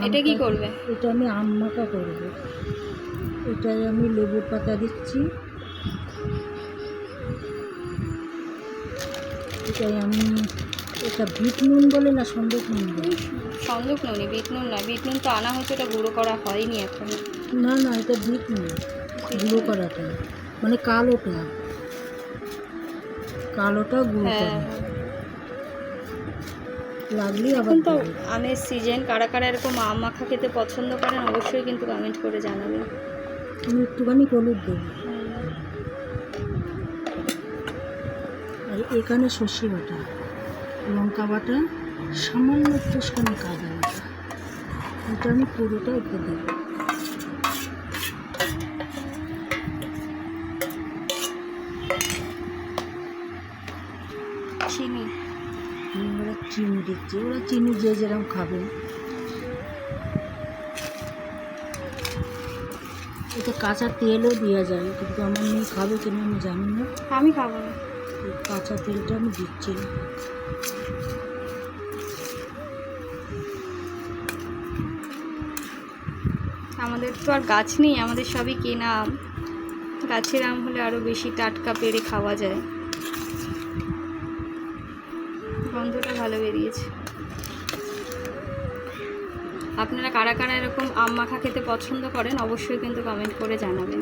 এটা কি করবে? এটা আমি আম মাখা করব। এটাই আমি লেবুর পাতা দিচ্ছি, এটাই আমি, এটা বিট নুন বলে না সন্দক নুন বলে? সন্দক নুনই, বিট নুন নয়। বিট নুন তো আনা হয়েছে, এটা গুঁড়ো করা হয়নি এখন। না না, এটা বিট নুন, গুঁড়ো করাটা মানে কালোটা, কালোটা গুঁড়ো হ্যাঁ, করা লাগলে আবার এখন তো দেবে। আমের সিজন, কারা কারা এরকম আম মাখা খেতে পছন্দ করেন অবশ্যই কিন্তু কমেন্ট করে জানাবেন। আমি একটুখানি হলুদ দেবো, আর এখানে সর্ষে বাটা, লঙ্কা বাটা, সামান্য একটুখানি কাদা বাটা, এটা আমি পুরোটা উপর দেবো। চিনি, ওরা চিনি দিচ্ছে, ওরা চিনি যে যেরকম খাবে। এটা কাঁচা তেলও দেওয়া যায়, কিন্তু আমার মেয়ে খাবে কিনা আমি জানি না। আমি খাবো না। এই কাঁচা তেলটা আমি দিচ্ছি না। আমাদের তো আর গাছ নেই, আমাদের সবই কেনা আম। গাছের আম হলে আরও বেশি টাটকা পেড়ে খাওয়া যায়। গন্ধটা ভালো বেরিয়েছে। আপনারা কারা কারা এরকম আম মাখা খেতে পছন্দ করেন অবশ্যই কিন্তু কমেন্ট করে জানাবেন।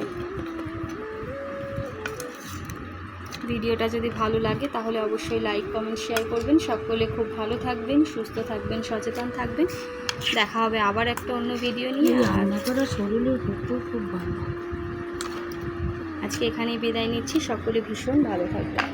ভিডিওটা যদি ভালো লাগে তাহলে অবশ্যই লাইক কমেন্ট শেয়ার করবেন। সকলে খুব ভালো থাকবেন, সুস্থ থাকবেন, সচেতন থাকবেন। দেখা হবে আবার একটা অন্য ভিডিও নিয়ে। রান্না করা শরীরের পক্ষেও খুব ভালো। আজকে এখানেই বিদায় নিচ্ছি। সকলে ভীষণ ভালো থাকবেন।